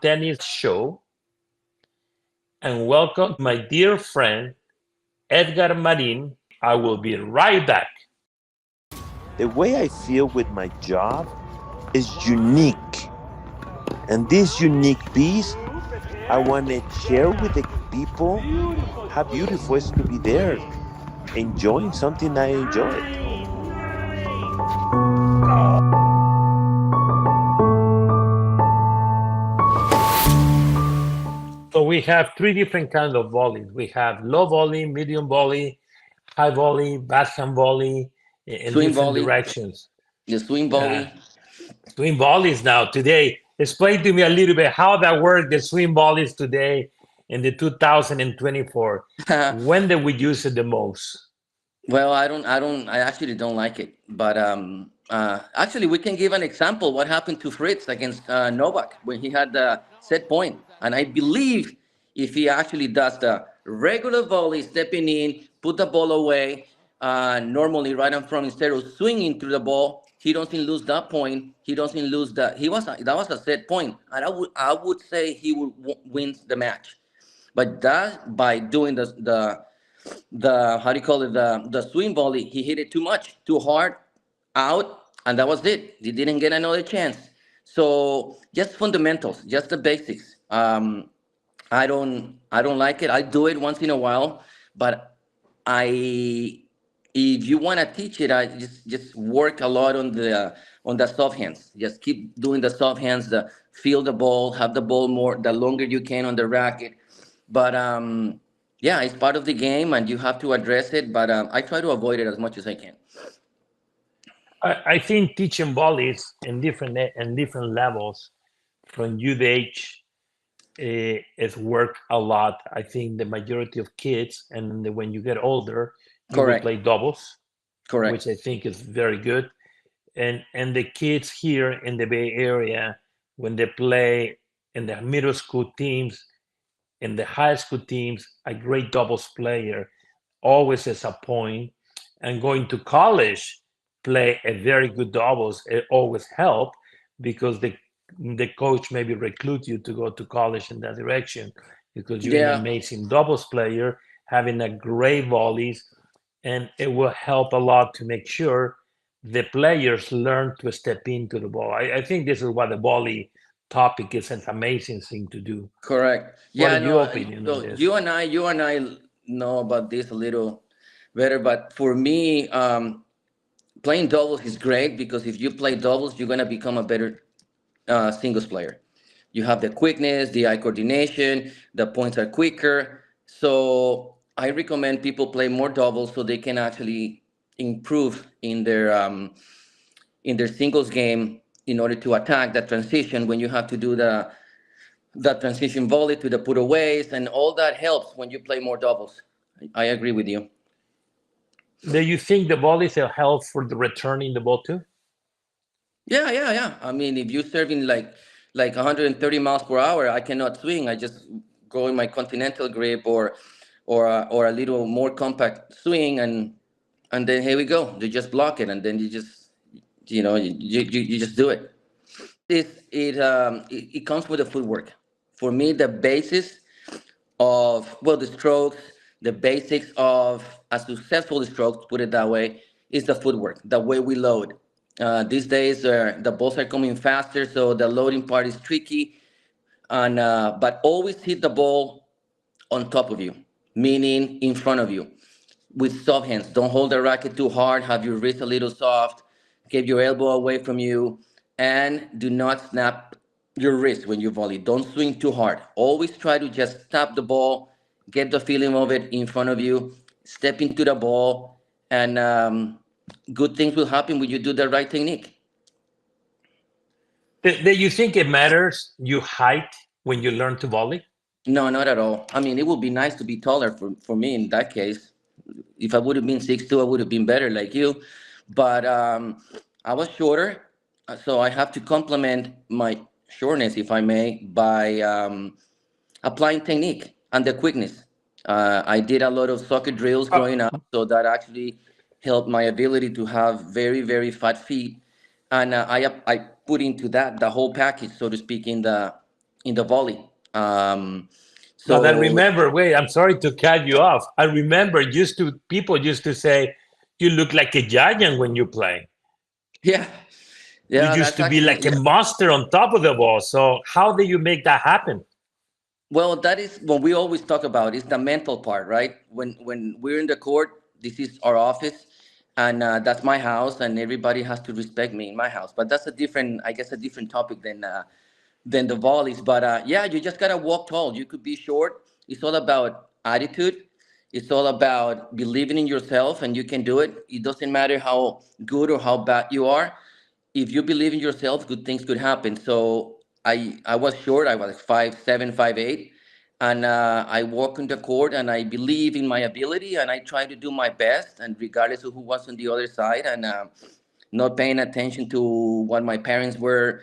tennis show and welcome my dear friend Edgar Marin. I will be right back. The way I feel with my job is unique. And this unique piece, I want to share with the people how beautiful it is to be there, enjoying something I enjoy. So we have three different kinds of volleys. We have low volley, medium volley, high volley, backhand volley, in Swing different volley, directions. the swing Uh, volley. Swing volleys now today. Explain to me a little bit how that worked. The swing volleys today in the 2024. When did we use it the most? Well, I actually don't like it. But actually, we can give an example. What happened to Fritz against Novak when he had the set point? And I believe if he actually does the regular volley, stepping in, put the ball away, normally right in front instead of swinging through the ball, he doesn't lose that point. He doesn't lose that. That was a set point, and I would say he would wins the match. But that by doing the how do you call it, the swing volley, he hit it too much, too hard, out, and that was it. He didn't get another chance. So just fundamentals, just the basics. I don't like it. I do it once in a while, but I if you want to teach it, I just work a lot on the soft hands. Just keep doing the soft hands, the feel the ball, have the ball more the longer you can on the racket. But yeah, it's part of the game, and you have to address it. But I try to avoid it as much as I can. I think teaching volleys in different levels from youth age is work a lot. I think the majority of kids, and when you get older, you will Correct. play doubles, which Correct. I think is very good. And the kids here in the Bay Area, when they play in the middle school teams, in the high school teams, a great doubles player always is a point. And going to college, play a very good doubles, it always help because the coach maybe recruit you to go to college in that direction because you're an Yeah. amazing doubles player, having a great volleys, and it will help a lot to make sure the players learn to step into the ball. I think this is what the volley topic is an amazing thing to do. Correct. What Yeah. is your No. opinion on So this? you and I know about this a little better. But for me, playing doubles is great because if you play doubles, you're gonna become a better singles player. You have the quickness, the eye coordination, the points are quicker. So I recommend people play more doubles so they can actually improve in their singles game in order to attack that transition when you have to do the transition volley to the put aways, and all that helps when you play more doubles. I agree with you. Do you think the volleys will help for the returning the ball too? Yeah, yeah, yeah. I mean, if you're serving like 130 miles per hour, I cannot swing. I just go in my continental grip or a little more compact swing, and then here we go. You just block it, and then you just you just do it. It comes with the footwork. For me, the basis of well the strokes, the basics of a successful stroke, put it that way, is the footwork, the way we load. These days, the balls are coming faster, so the loading part is tricky. And but always hit the ball on top of you, meaning in front of you, with soft hands. Don't hold the racket too hard. Have your wrist a little soft. Keep your elbow away from you, and do not snap your wrist when you volley. Don't swing too hard. Always try to just tap the ball, get the feeling of it in front of you, step into the ball, and good things will happen when you do the right technique. Do you think it matters you height when you learn to volley? No, not at all. I mean, it would be nice to be taller for me in that case. If I would have been 6'2", I would have been better like you. But I was shorter, so I have to complement my shortness, if I may, by applying technique and the quickness. I did a lot of soccer drills Uh, growing up, so that actually helped my ability to have very, very fat feet. And I put into that the whole package, so to speak, in the volley. Um, But I so remember, wait, I'm sorry to cut you off. I remember people used to say, you look like a giant when you play. yeah, You yeah, used that's to be actually like a yeah. monster on top of the ball. So how do you make that happen? Well, that is what we always talk about is the mental part, right? When we're in the court, this is our office, and that's my house, and everybody has to respect me in my house. But that's a different, I guess, a different topic than the volleys. But yeah, you just gotta walk tall. You could be short. It's all about attitude. It's all about believing in yourself, and you can do it. It doesn't matter how good or how bad you are. If you believe in yourself, good things could happen. So I was short. I was like 5'7", 5'8", and I walk on the court, and I believe in my ability, and I try to do my best, and regardless of who was on the other side, and not paying attention to what my parents were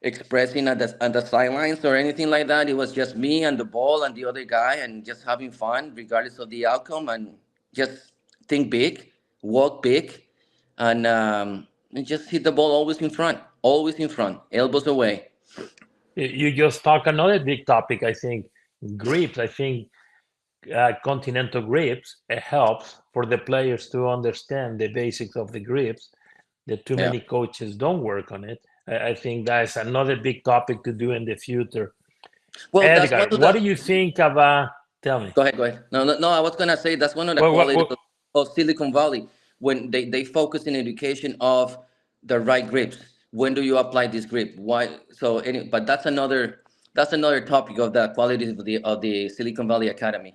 expressing at the sidelines or anything like that. It was just me and the ball and the other guy, and just having fun regardless of the outcome, and just think big, walk big, and just hit the ball always in front, elbows away. You just talk another big topic, I think, grips. I think continental grips, it helps for the players to understand the basics of the grips that too Yeah. many coaches don't work on it. I think that's another big topic to do in the future. Well, that's one Edgar, of what the. do you think about? Tell me. Go ahead. Go ahead. No, no, no. I was gonna say that's one of the What, what, qualities what, of Silicon Valley when they focus in education of the right grips. When do you apply this grip? Why? So, but that's another topic of the qualities of the Silicon Valley Academy.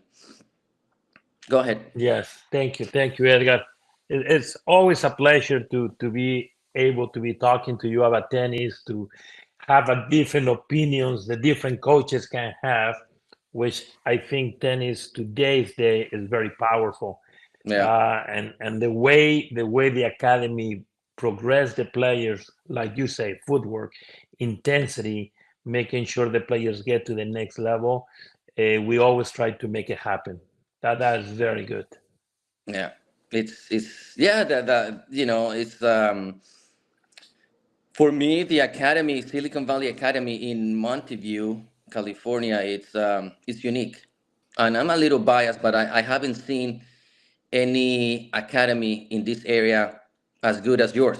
Go ahead. yes, thank you, Edgar. It's always a pleasure to be able to be talking to you about tennis, to have a different opinions the different coaches can have, which I think tennis today's day is very powerful. Yeah. And the way the academy progress the players, like you say, footwork, intensity, making sure the players get to the next level. We always try to make it happen. That is very good. Yeah. It's yeah. It's for me the academy, Silicon Valley Academy in Mountain California. It's unique, and I'm a little biased, but I haven't seen any academy in this area as good as yours.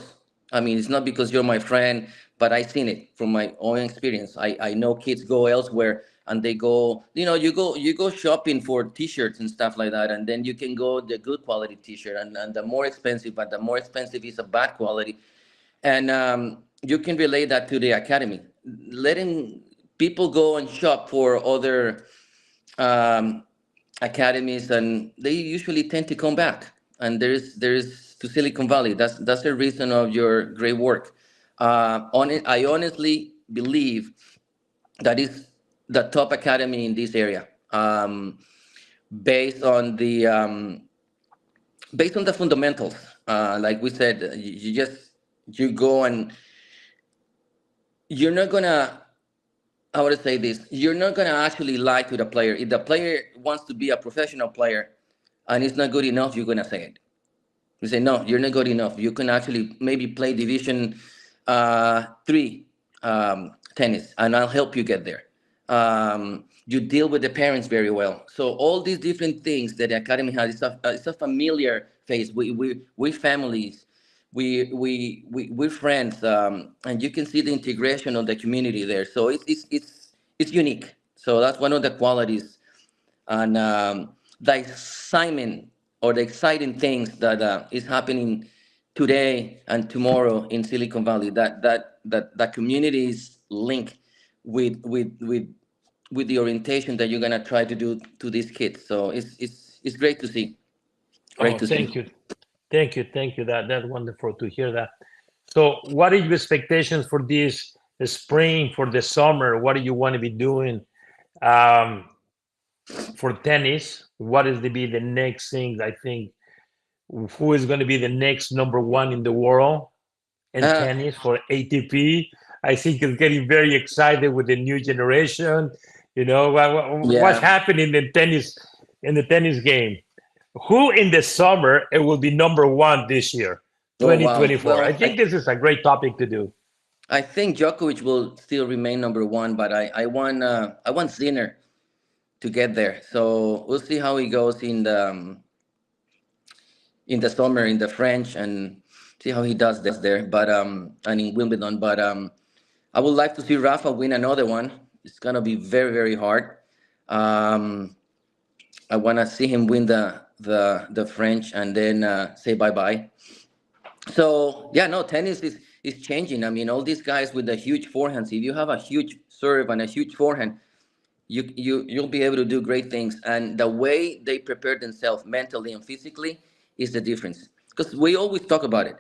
I mean, it's not because you're my friend, but I seen it from my own experience. I know kids go elsewhere and they go, you go shopping for t-shirts and stuff like that, and then you can go the good quality t-shirt and the more expensive, but the more expensive is a bad quality. And you can relate that to the academy. Letting people go and shop for other um, academies, and they usually tend to come back. And there's to Silicon Valley. That's the reason of your great work. I honestly believe that is the top academy in this area, based on the fundamentals. Like we said, you go, and you're not gonna. I want to say this: you're not gonna actually lie to the player. If the player wants to be a professional player and it's not good enough, you're gonna say it. You say, no, you're not good enough. You can actually maybe play Division 3 tennis, and I'll help you get there. You deal with the parents very well. So all these different things that the academy has, it's a familiar face. We families, we're friends, and you can see the integration of the community there. So it's unique. So that's one of the qualities, and the excitement or the exciting things that is happening today and tomorrow in Silicon Valley. That community is linked with the orientation that you're gonna try to do to these kids. So it's great to see. Great Oh, to see. thank you. That's wonderful to hear that. So, what are your expectations for this spring, for the summer? What do you want to be doing um, for tennis? What is to be the next thing? I think who is going to be the next number one in the world in Uh, tennis for ATP? I think it's getting very excited with the new generation. What's yeah. happening in the tennis game? Who in the summer it will be number one this year, Oh wow. 2024? I Well, think this is a great topic to do. I think Djokovic will still remain number one, but I want Sinner to get there. So we'll see how he goes in the summer in the French and see how he does there. But and in Wimbledon, but I would like to see Rafa win another one. It's gonna be very very hard. Um, I want to see him win the French and then say bye bye. So yeah, no, tennis is changing. I mean, all these guys with the huge forehands. If you have a huge serve and a huge forehand, you'll be able to do great things. And the way they prepare themselves mentally and physically is the difference. Because we always talk about it.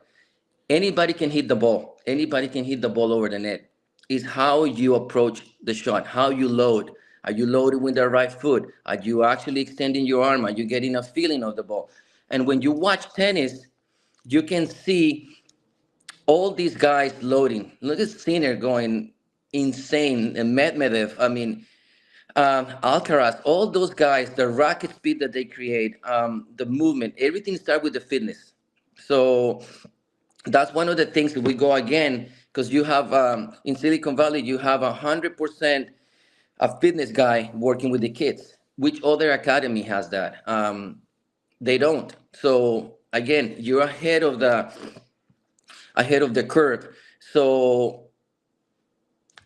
Anybody can hit the ball. Anybody can hit the ball over the net. Is how you approach the shot, how you load. Are you loading with the right foot? Are you actually extending your arm? Are you getting a feeling of the ball? And when you watch tennis, you can see all these guys loading. Look at Sinner going insane, and Medvedev. I mean, Alcaraz, all those guys, the racket speed that they create, the movement, everything starts with the fitness. So that's one of the things that we go again because you have in Silicon Valley, you have 100% a fitness guy working with the kids. Which other academy has that? They don't. So again, you're ahead of the curve. So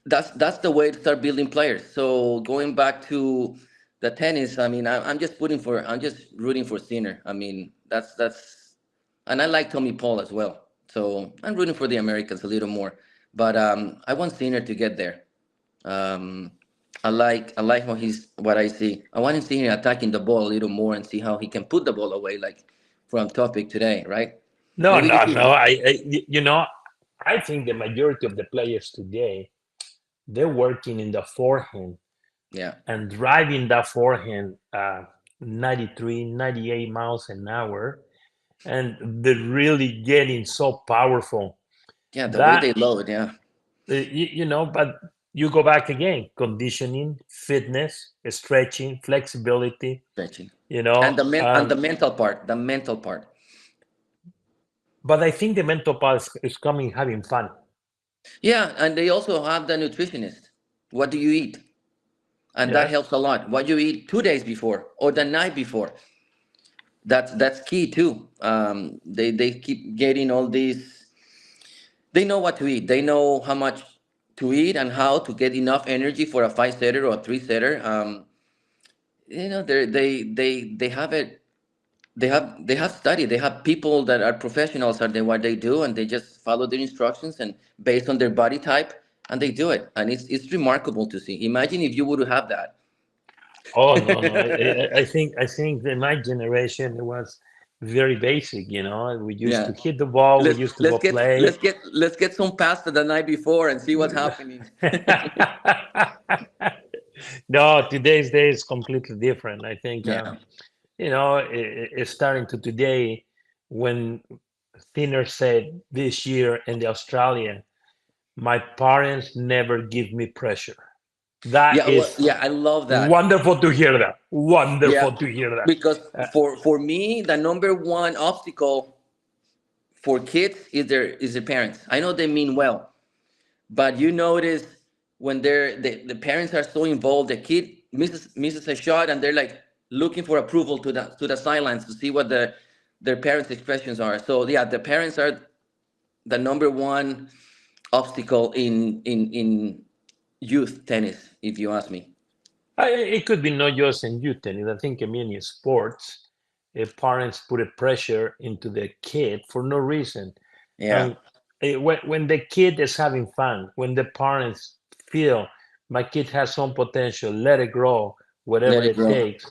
that's the way to start building players. So going back to the tennis, I mean, I'm just rooting for Sinner. I mean, and I like Tommy Paul as well. So I'm rooting for the Americans a little more, but I want Sinner to get there. Um, I like what I see. I want to see him attacking the ball a little more and see how he can put the ball away, like from topic today, right? No, Maybe no, this is no. I think the majority of the players today, they're working in the forehand yeah, and driving that forehand 93, 98 miles an hour. And they're really getting so powerful yeah. The way that, they load, yeah, but you go back again, conditioning, fitness, stretching, flexibility, stretching, you and know. the mental part. But I think the mental part is coming having fun. Yeah, and they also have the nutritionist. What do you eat? And that Yes. helps a lot. What you eat 2 days before or the night before. That's key too. They keep getting all these. They know what to eat. They know how much to eat and how to get enough energy for a five setter or a three setter. They have it. They have study. They have people that are professionals at what they do, and they just follow their instructions and based on their body type, and they do it. And it's remarkable to see. Imagine if you would have that. Oh no, no. I think that my generation it was very basic. We used Yeah. to hit the ball. We used to go play. Let's get some pasta the night before and see what's happening. No, today's day is completely different. I think Yeah. it's starting to today when Thinner said this year in the Australia, my parents never give me pressure. That Yeah, well, is yeah, I love that. wonderful to hear that. Yeah, Wonderful to hear that. because for me, the number one obstacle for kids is their parents. I know they mean well, but you notice when the parents are so involved, the kid misses a shot and they're like looking for approval to the sidelines to see what their parents' expressions are. So yeah, the parents are the number one obstacle in youth tennis, if you ask me. It could be not just in youth tennis. I think in many sports, parents put a pressure into the kid for no reason. Yeah, And when the kid is having fun, when the parents feel my kid has some potential, let it grow, let whatever it it grow. takes,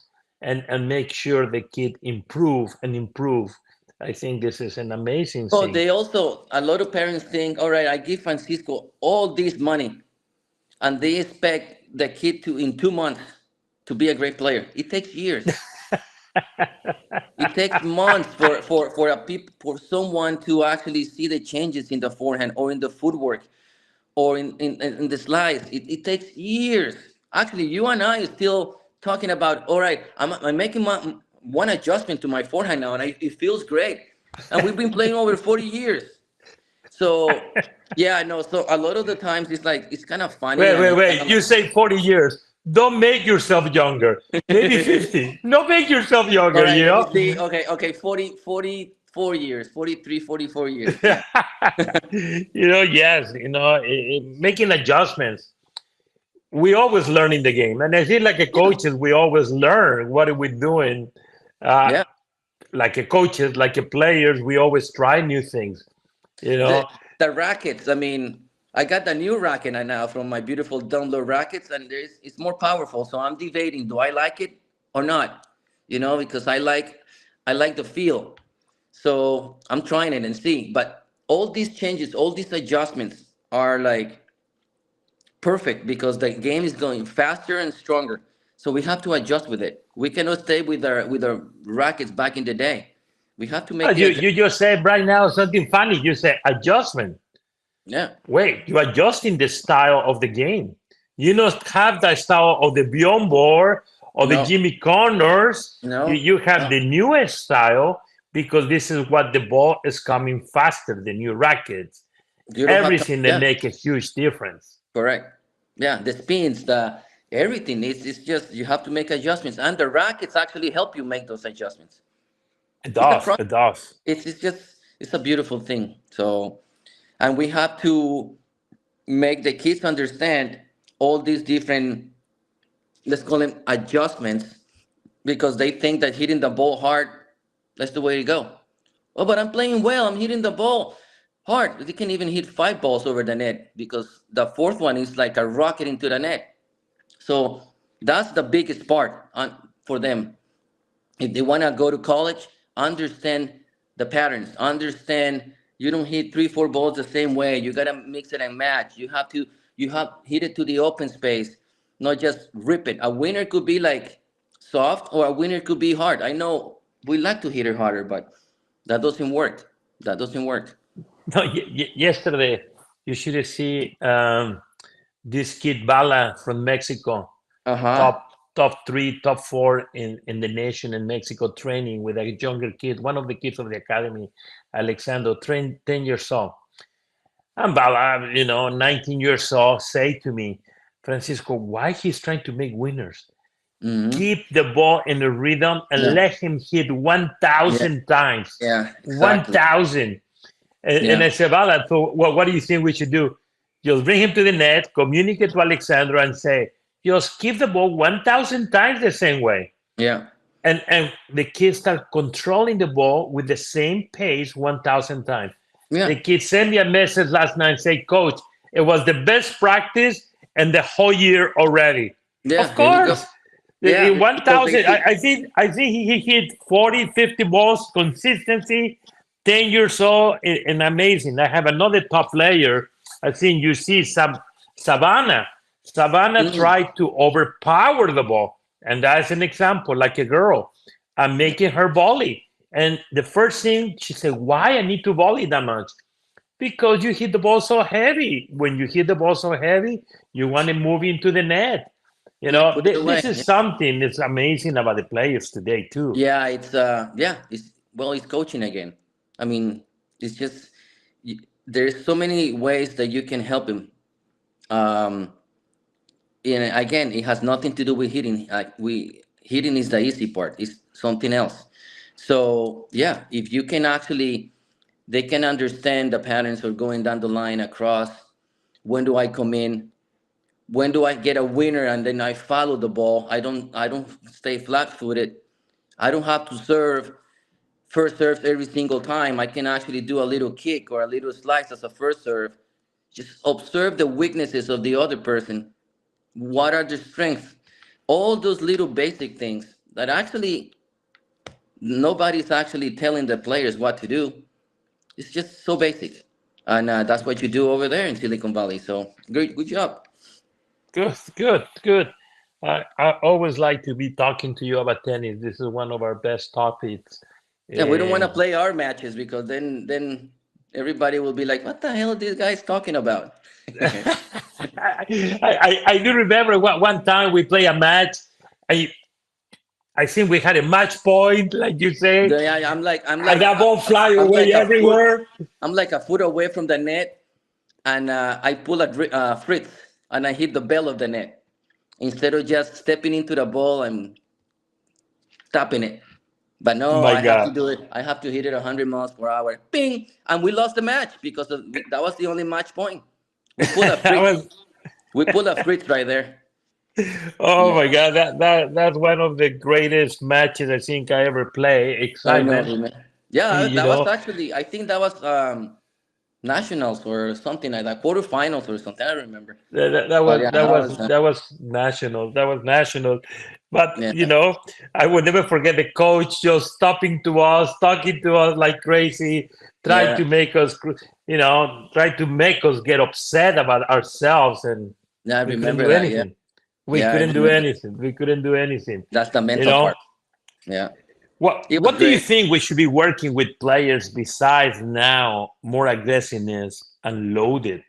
and make sure the kid improve and improve. I think this is an amazing Oh, thing. they also, a lot of parents think, all right, I give Francisco all this money and they expect the kid to, in 2 months, to be a great player. It takes years. It takes months for someone to actually see the changes in the forehand or in the footwork or in the slides. It takes years. Actually, you and I are still talking about, all right, I'm making one adjustment to my forehand now, and it feels great. And we've been playing over 40 years. So Yeah, I know. So a lot of the times it's like it's kind of funny Wait, and wait, it's kind wait. of You say 40 years. Don't make yourself younger. Maybe like 50. Don't make yourself all younger, right, you let me know? see. Okay, okay, 44 years, 43, 44 years. Yeah. Yes, making adjustments. We always learn in the game. And I feel like a Yeah. coaches, we always learn what are we doing. Uh, Yeah. like a coaches, like a players, we always try new things, you The know? the rackets, I mean, I got the new racket now from my beautiful download rackets and there's it's more powerful. So I'm debating, do I like it or not? Because I like the feel. So I'm trying it and see. But all these changes, all these adjustments are like perfect because the game is going faster and stronger. So we have to adjust with it. We cannot stay with our rackets back in the day. We have to make the You adjustment. just said right now something funny. You say adjustment. Yeah. Wait, you're adjusting the style of the game. You don't have the style of the Beyond Board or the No. Jimmy Connors. You, No. you have No. the newest style because this is what the ball is coming faster, the new rackets. You don't have to. Everything that Yeah. make a huge difference. Correct. Yeah. The spins, the everything. It's just you have to make adjustments, and the rackets actually help you make those adjustments. It It's a does. pro. It does. It's just it's a beautiful thing. So, and we have to make the kids understand all these different, let's call them adjustments, because they think that hitting the ball hard, that's the way to go. Oh, but I'm playing well. I'm hitting the ball hard. They can even hit 5 balls over the net because the fourth one is like a rocket into the net. So that's the biggest part for them. If they want to go to college, understand the patterns. Understand you don't hit 3, 4 balls the same way. You gotta mix it and match. You have hit it to the open space, not just rip it. A winner could be like soft, or a winner could be hard. I know we like to hit it harder, but that doesn't work. That doesn't work. No, yesterday you should see this kid Bala from Mexico, Uh huh. top three, top four in the nation in Mexico, training with a younger kid, one of the kids of the academy, Alexander, 10 years old. And Bala, 19 years old, say to me, Francisco, why he's trying to make winners? Mm-hmm. Keep the ball in the rhythm and Yeah. let him hit Yeah. 1,000 times. Yeah. Exactly. 1,000. And Yeah. I said, Bala, so what do you think we should do? Just bring him to the net, communicate to Alexandra, and say, just keep the ball 1,000 times the same way. Yeah. And the kids start controlling the ball with the same pace 1,000 times. Yeah. The kid sent me a message last night and say, Coach, it was the best practice and the whole year already. Yeah. Of There you go. course. Yeah. In Because they 1,000, see. I think he hit 40, 50 balls consistency, 10 years old, and amazing. I have another top player. I think you see Savannah. Savannah Mhm. tried to overpower the ball. And that's an example, like a girl. I'm making her volley. And the first thing she said, why I need to volley that much? Because you hit the ball so heavy. When you hit the ball so heavy, you want to move into the net. Yeah. Put it away. This is something that's amazing about the players today too. Yeah, it's coaching again. I mean, it's just there's so many ways that you can help him. Um, and again, it has nothing to do with hitting. We hitting is the easy part. It's something else. So yeah, if you can actually, they can understand the patterns of going down the line across. When do I come in? When do I get a winner and then I follow the ball? I don't stay flat footed. I don't have to serve first serves every single time. I can actually do a little kick or a little slice as a first serve. Just observe the weaknesses of the other person. What are their strengths? All those little basic things that actually nobody's actually telling the players what to do. It's just so basic. And that's what you do over there in Silicon Valley. So great, good job. Good, good, good. I always like to be talking to you about tennis. This is one of our best topics. Yeah, we don't want to Um, play our matches because then everybody will be like, "What the hell are these guys talking about?" I do remember one time we play a match. I I think we had a match point, like you say, Yeah, I'm like I'm and like that ball fly I'm away like a foot everywhere. I'm like a foot away from the net, and I pull a fritz, and I hit the bell of the net instead of just stepping into the ball and tapping it. But no, My I have to God. do it. I have to hit it 100 miles per hour. Bing! And we lost the match because that was the only match point. We pulled a I fritz. was, We pulled a fritz right there. oh Yeah, my God, that's one of the greatest matches I think I ever play. I know Excitement, him. Yeah, you that was know. actually. I think that was nationals or something like that, quarterfinals or something. I don't remember. That But was yeah, that was. that was national. That was national. But Yeah, I will never forget the coach just stopping to us, talking to us like crazy, trying yeah, to make us, trying to make us get upset about ourselves, and yeah. I we couldn't remember do that. Yeah, anything. We yeah, I couldn't do remember. anything. We couldn't do anything. That's the You mental know part. Yeah, it was what do you great. think we should be working with players besides now more aggressiveness and loaded?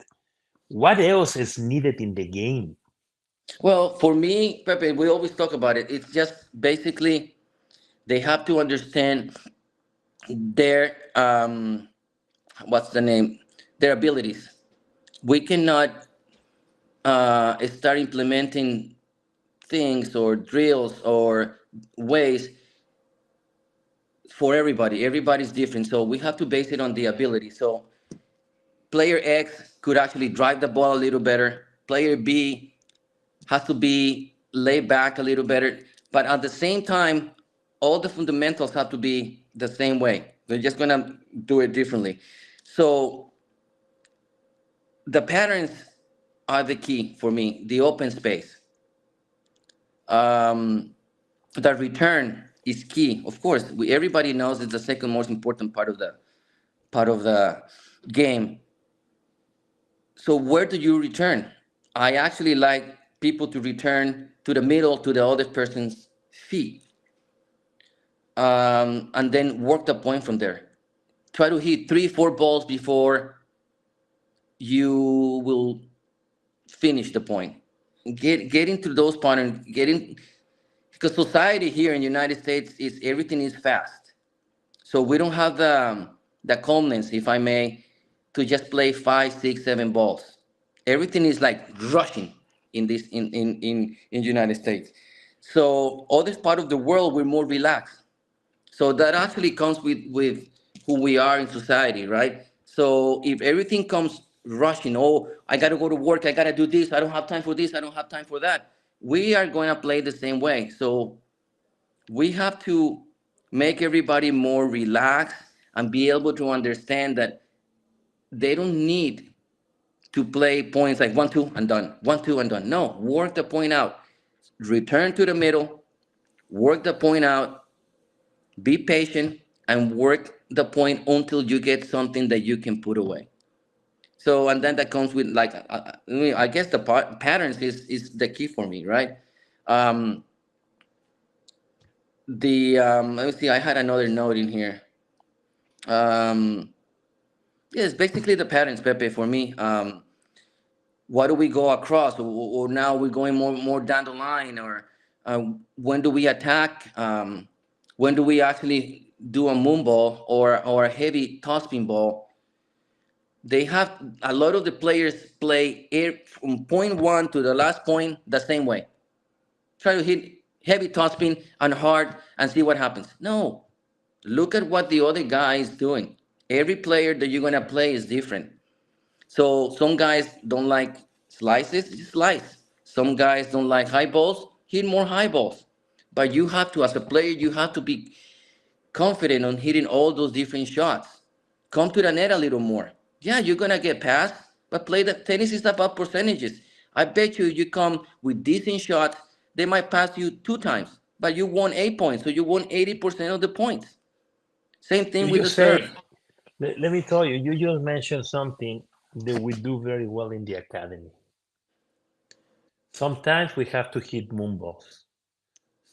What else is needed in the game? Well, for me, Pepe, we always talk about it. It's just basically they have to understand their what's the name, their abilities. We cannot start implementing things or drills or ways for everybody. Everybody's different, so we have to base it on the ability. So player X could actually drive the ball a little better. Player B has to be laid back a little better. But at the same time, all the fundamentals have to be the same way. They're just gonna do it differently. So the patterns are the key for me. The open space, um, the return is key. Of course, everybody knows it's the second most important part of the game. So where do you return? I actually like people to return to the middle to the other person's feet, and then work the point from there. Try to hit three, four balls before you will finish the point. Get into those patterns. Get in because society here in the United States is everything is fast. So we don't have the calmness, if I may, to just play five, six, seven balls. Everything is like rushing in this in the United States. So other part of the world we're more relaxed. So that actually comes with who we are in society, right? So if everything comes rushing, oh, I got to go to work, I got to do this, I don't have time for this, I don't have time for that. We are going to play the same way. So we have to make everybody more relaxed and be able to understand that they don't need to play points like 1 2 and done, 1 2 and done. No, work the point out, return to the middle, work the point out, be patient, and work the point until you get something that you can put away. So and then that comes with like I guess the patterns is the key for me, right? um the let me see, I had another note in here. um Yes, basically the patterns, Pepe, for me. What do we go across, or now we're going more down the line, or when do we attack? When do we actually do a moon ball or a heavy topspin ball? They have a lot of the players play it from point one to the last point the same way. Try to hit heavy topspin and hard and see what happens. No, look at what the other guy is doing. Every player that you're gonna play is different. So some guys don't like slices, just slice. Some guys don't like high balls, hit more high balls. But you have to, as a player, you have to be confident on hitting all those different shots. Come to the net a little more. Yeah, you're gonna get passed, but play the tennis is about percentages. I bet you come with decent shots, they might pass you 2 times, but you won 8 points, so you won 80% of the points. Same thing You with the just serve. say, let me tell you, you just mentioned something that we do very well in the academy. Sometimes we have to hit moonballs.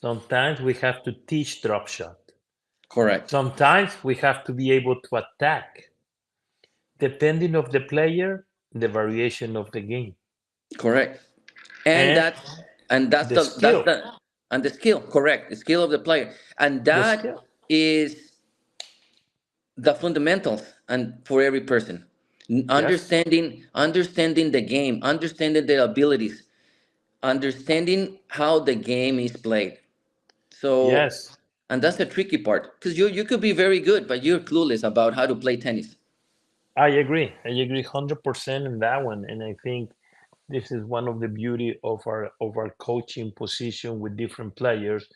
Sometimes we have to teach drop shot. Correct. Sometimes we have to be able to attack, depending of the player, the variation of the game, Correct. And and that's the that's skill, the and the skill, correct, the skill of the player, and the that skill. is the fundamentals and for every person. Yes. Understanding the game, understanding their abilities, understanding how the game is played. So, Yes. and that's the tricky part because you could be very good, but you're clueless about how to play tennis. I agree. I agree 100% in that one. And I think this is one of the beauty of our coaching position with different players.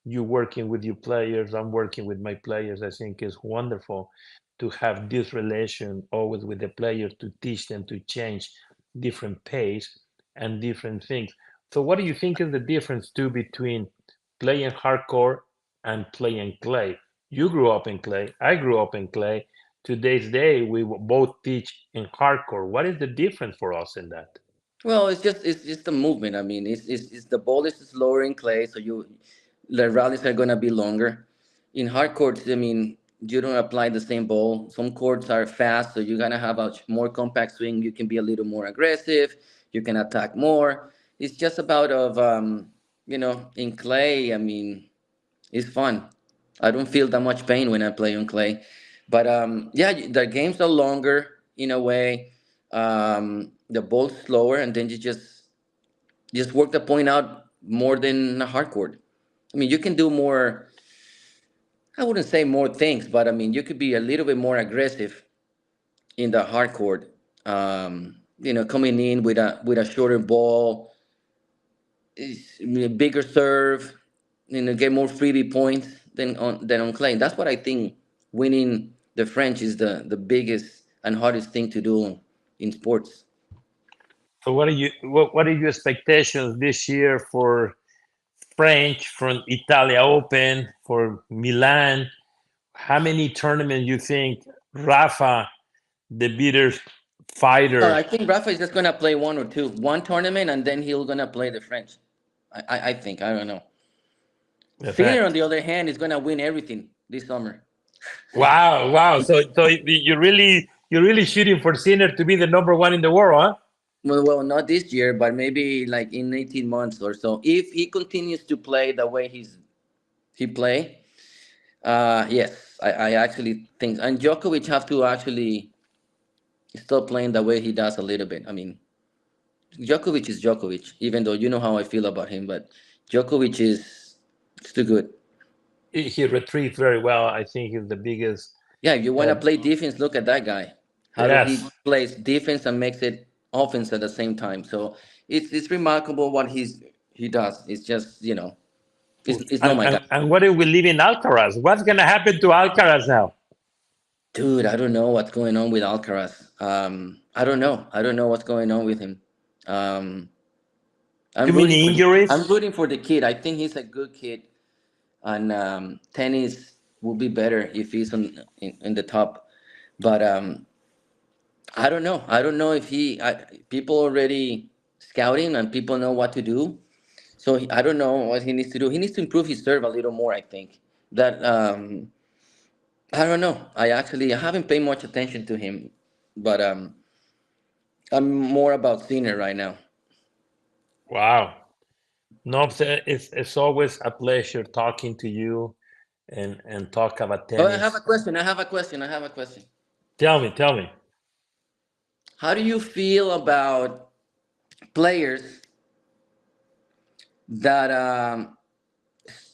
You working with your players, I'm working with my players. I think it's wonderful to have this relation always with the players to teach them to change different pace and different things. So what do you think is the difference too between playing hardcore and playing clay? You grew up in clay, I grew up in clay. Today's day we both teach in hardcore. What is the difference for us in that? Well, it's just the movement. I mean, it's the ball is slower in clay, so the rallies are gonna be longer. In hard courts, I mean, you don't apply the same ball. Some courts are fast, so you're gonna have a more compact swing. You can be a little more aggressive. You can attack more. It's just about in clay. I mean, it's fun. I don't feel that much pain when I play on clay, but yeah, the games are longer in a way. The ball's slower, and then you just work the point out more than a hard court. I mean, you can do more. I wouldn't say more things, but I mean, you could be a little bit more aggressive in the hard court. Coming in with a shorter ball, bigger serve, get more freebie points than on clay. That's what I think winning the French is the biggest and hardest thing to do in sports. So what are your expectations this year for French, from Italia Open, for Milan? How many tournaments you think Rafa, the beater No, fighter, I think Rafa is just gonna play one or two, one tournament, and then he'll gonna play the French. I think I don't know. the Sinner, on French? the other hand, is gonna win everything this summer. Wow, wow. So you're really shooting for Sinner to be the number one in the world, huh? Well, not this year, but maybe like in 18 months or so. If he continues to play the way he play, yes, I actually think. And Djokovic have to actually stop playing the way he does a little bit. I mean, Djokovic is Djokovic, even though you know how I feel about him, but Djokovic is it's too good. He retrieved very well. I think he's the biggest. Yeah, if you want Uh, to play defense, look at that guy. How do he yes, plays defense and makes it offense at the same time? So it's remarkable what he does. It's just it's not my guy. and what if we live in Alcaraz? What's gonna happen to Alcaraz now? Dude, I don't know what's going on with Alcaraz. I don't know. I don't know what's going on with him. Um, I'm Too rooting many for I'm injuries. rooting for the kid. I think he's a good kid, and tennis will be better if he's in the top. But I don't know. I don't know if people already scouting and people know what to do. So I don't know what he needs to do. He needs to improve his serve a little more. I think that I don't know. I haven't paid much attention to him, but I'm more about Sinner right now. Wow. No, it's always a pleasure talking to you and talk about Oh, I have a tennis. question. I have a question. I have a question. Tell me. How do you feel about players that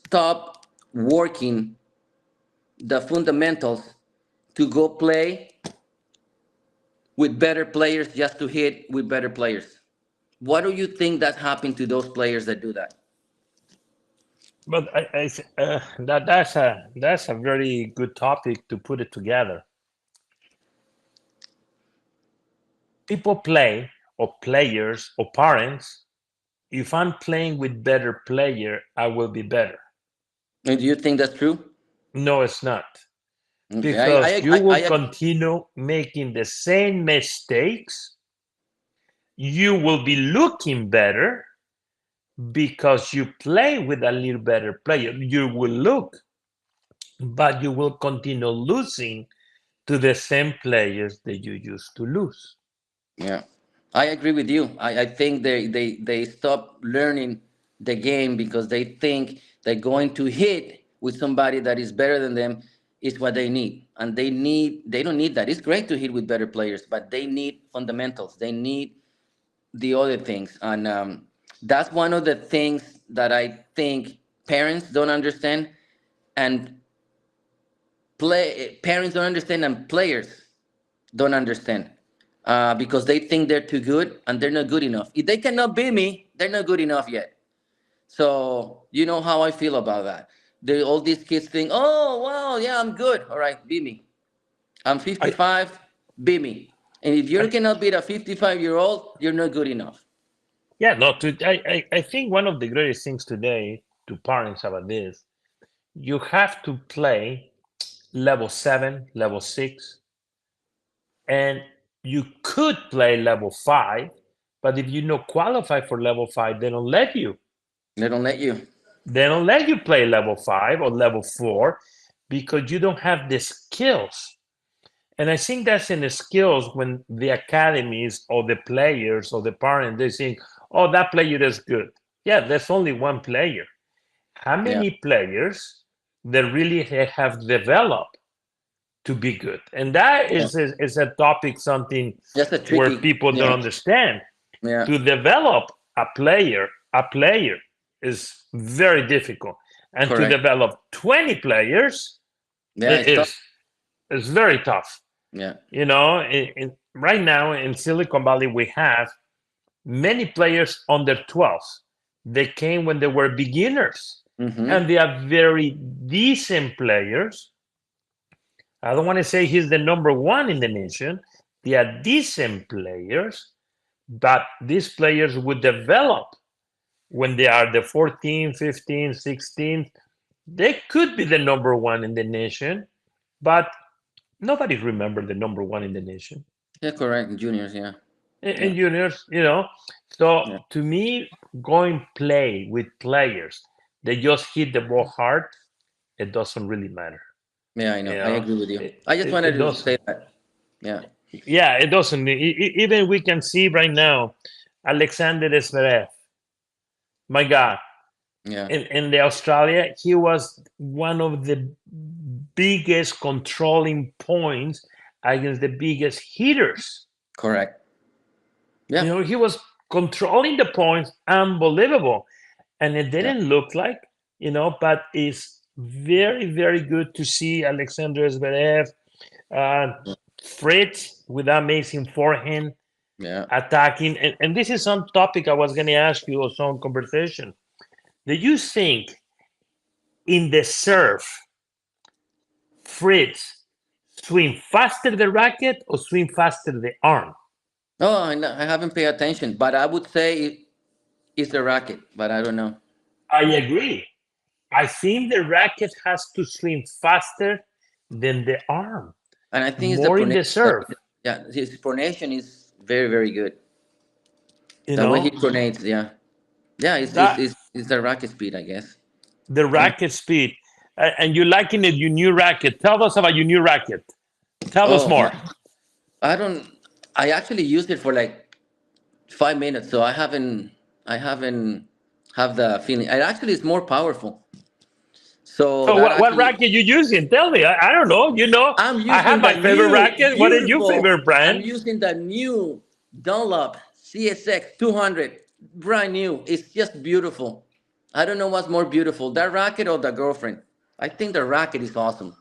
stop working the fundamentals to go play with better players just to hit with better players? What do you think that happened to those players that do that? But that's a very good topic to put it together. People play, or players, or parents. If I'm playing with better player, I will be better. And do you think that's true? No, it's not, Okay, because you will I continue making the same mistakes. You will be looking better because you play with a little better player. You will look, but you will continue losing to the same players that you used to lose. Yeah, I agree with you. I think they stop learning the game because they think they're going to hit with somebody that is better than them is what they need, and they don't need that. It's great to hit with better players, but they need fundamentals. They need the other things, and that's one of the things that I think parents don't understand, and play parents don't understand, and players don't understand, because they think they're too good and they're not good enough. If they cannot beat me, they're not good enough yet. So you know how I feel about that. All these kids think, oh wow, yeah, I'm good. All right, beat me. I'm I, 55. Beat me. And if you I cannot beat a 55-year-old, you're not good enough. yeah, no, I think one of the greatest things today to parents about this, you have to play level 7, level 6, and you could play level 5, but if you don't qualify for level 5, they don't let you. They don't let you. They don't let you play level 5 or level 4 because you don't have the skills. And I think that's in the skills when the academies or the players or the parents, they think, oh, that player is good. Yeah, there's only one player. How Yeah, many players that really have developed to be good? And that yeah. is a topic, something That's a where tricky. people don't Yeah, understand. yeah. To develop a player is very difficult. And to Correct. develop 20 players Yeah, it it's tough. is very tough. Yeah. Right now in Silicon Valley, we have many players under 12s. They came when they were beginners, and Mm-hmm. they are very decent players. I don't want to say he's the number one in the nation. They are decent players, but these players would develop when they are the 14, 15, 16. They could be the number one in the nation, but nobody remember the number one in the nation. Yeah, correct. Juniors. Yeah. Yeah. And juniors. So Yeah. to me, going play with players, they just hit the ball hard. It doesn't really matter. Yeah, I You know. I know, agree with you. it, I just it, wanted it to doesn't. say that. Yeah. Yeah, it doesn't. Even we can see right now, Alexander Zverev. My God, Yeah. in the Australia, he was one of the biggest controlling points against the biggest hitters. Correct. Yeah. He was controlling the points, unbelievable. And it Yeah. didn't look like, but it's very, very good to see Alexander Zverev, uh, Fritz with amazing forehand Yeah. attacking. And this is some topic I was going to ask you or some conversation. Do you think in the serve, Fritz swing faster the racket or swing faster the arm? Oh, I haven't paid attention, but I would say it's the racket, but I don't know. I agree. I think the racket has to swing faster than the arm, And I think it's the more in the pronation. serve. Yeah, his pronation is very, very good. You The way he know pronates, yeah. Yeah, that it's the racket speed, I guess. the Yeah. racket speed, and you're liking it. Your new racket. Tell us about your new racket. Tell us Oh, more. I don't. I actually used it for like 5 minutes, so I haven't have the feeling. It actually is more powerful. So So that what actually, racket you using? Tell me. I don't know. I'm I have using the my favorite new, racket. What is your beautiful. favorite I'm brand? using the new Dunlop CSX 200, brand new. It's just beautiful. I don't know what's more beautiful, that racket or the girlfriend. I think the racket is awesome.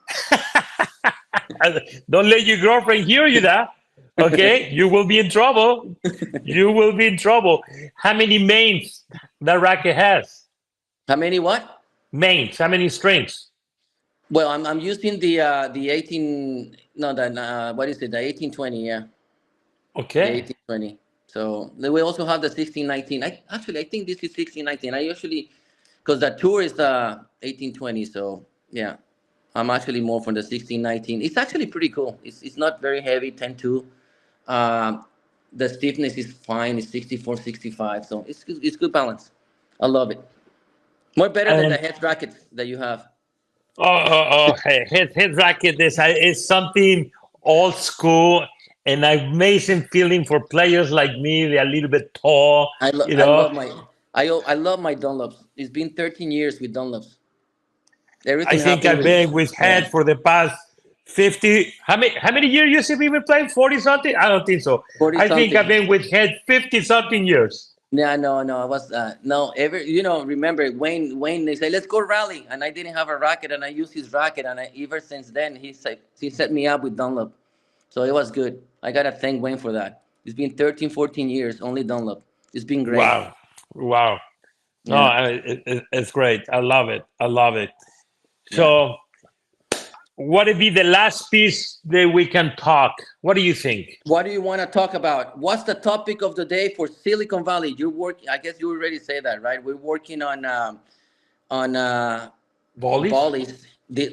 Don't let your girlfriend hear you that. Okay, you will be in trouble. You will be in trouble. How many mains that racket has? How many what? Mains. How many strings? Well, I'm using the 18. No, the what is it? The 1820. Yeah, the Okay. 1820. So then we also have the 1619. I think this is 1619. I usually, because the tour is the 1820. So yeah, I'm actually more from the 1619. It's actually pretty cool. It's not very heavy. 10-2. Um, the stiffness is fine. It's 64, 65. So it's good balance. I love it. More better than the And head rackets that you have. hey, his racket is something old school and amazing feeling for players like me. They're a little bit tall, I love you I know. love my I love my Dunlops. It's been 13 years with Dunlops. Everything I think happened I've with, been with yeah, head for the past 50. How many years you see people playing? 40 something? I don't think so. 40 I think I've something. been with head 50 something years. Yeah, no, I was no ever. Remember Wayne? They say let's go rally, and I didn't have a racket, and I used his racket, and ever since then he set me up with Dunlop, so it was good. I gotta thank Wayne for that. It's been 13, 14 years only Dunlop. It's been great. Wow. Wow. No, Yeah, it's great. I love it. I love it. yeah. So, what would be the last piece that we can talk? What do you think? What do you want to talk about? What's the topic of the day for Silicon Valley? You're working. I guess you already say that, right? We're working on Volleys? volleys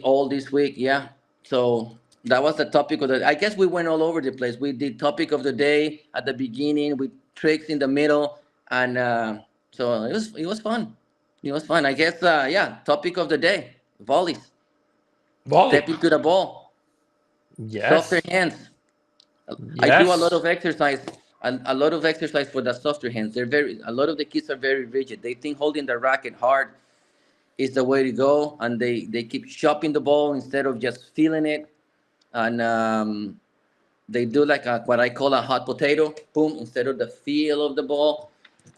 all this week. Yeah. So that was the topic of the. I guess we went all over the place. We did topic of the day at the beginning with tricks in the middle, and so it was fun. It was fun. I guess yeah. Topic of the day: volleys. Volley. Step into the ball. Softer Yes. hands. I do a lot Yes. of exercise. A lot of exercise for the softer hands. A lot of the kids are very rigid. They think holding the racket hard is the way to go, and they keep chopping the ball instead of just feeling it. And they do like what I call a hot potato, boom, instead of the feel of the ball.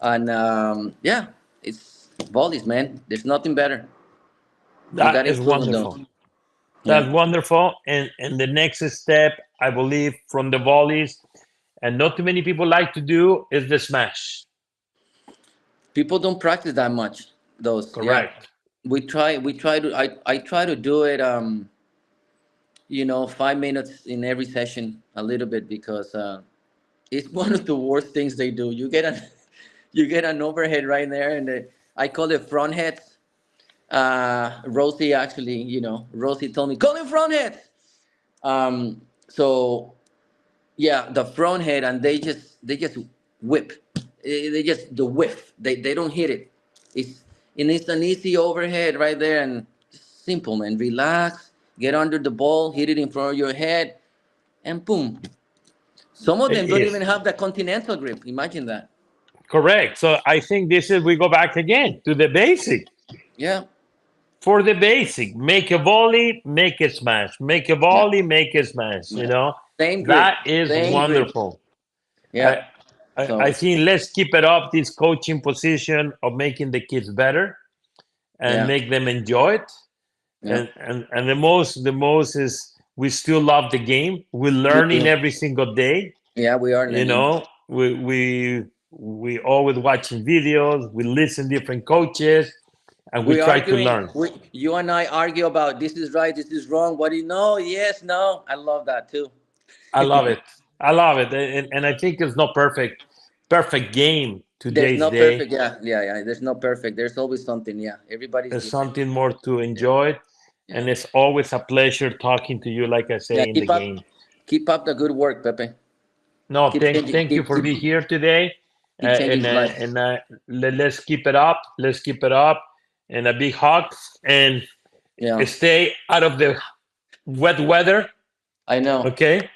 And yeah, it's volleys, man. There's nothing better. You That got to is improve on those. wonderful. Yeah, That's wonderful. And the next step, I believe, from the volleys, and not too many people like to do, is the smash. people don't practice that much. Those, yeah. Correct. We try to. I try to do it. 5 minutes in every session, a little bit, because it's one of the worst things they do. You get a you get an overhead right there, and I call it front heads. Rosie actually, Rosie told me call it front heads. So yeah, the front head, and they just whip. They just the whiff. They don't hit it. It's it's an easy overhead right there, and simple, man. Relax, get under the ball, hit it in front of your head, and boom. Some of It them don't is. even have the continental grip. Imagine that. Correct. So I think this is, we go back again to the basic. Yeah, For the basic, make a volley, make a smash. Make a yeah, volley, make a smash. yeah. Same That grip, is same grip. wonderful. I, Yeah. I So think let's keep it up, this coaching position of making the kids better and yeah, make them enjoy it. yeah, And the most is we still love the game. We're we learning do. every single day. Yeah, we are You learning. know, we always watching videos, we listen different coaches, and we We try to arguing. learn. You and I argue about this is right, this is wrong. What do you know? Yes, no. I love that too. I love it. I love it. And I think it's not perfect game There's today's no day. perfect. Yeah, yeah, yeah. There's no perfect. There's always something. Yeah, everybody's There's different. something more to Yeah, enjoy. yeah, And it's always a pleasure talking to you, like I yeah. say, in the game. Keep up the good work, Pepe. No, Keep changing. thank you for being here today. Keep changing lives. And let's keep it up. Let's keep it up. And a big hug. And Yeah, stay out of the wet weather. I know. Okay.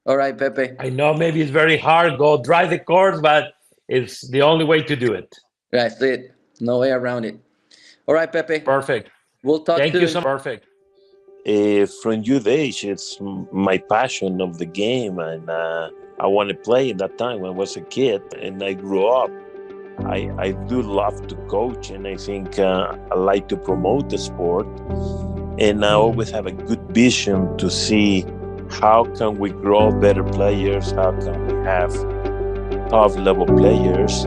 All right, Pepe. I know maybe it's very hard. Go dry the course, but it's the only way to do it. That's it. No way around it. All right, Pepe. Perfect. We'll talk Thank you soon. so much. Perfect. From youth age, it's my passion of the game, and I want to play at that time when I was a kid, and I grew up. I do love to coach, and I think I like to promote the sport, and I always have a good vision to see how can we grow better players, how can we have top level players,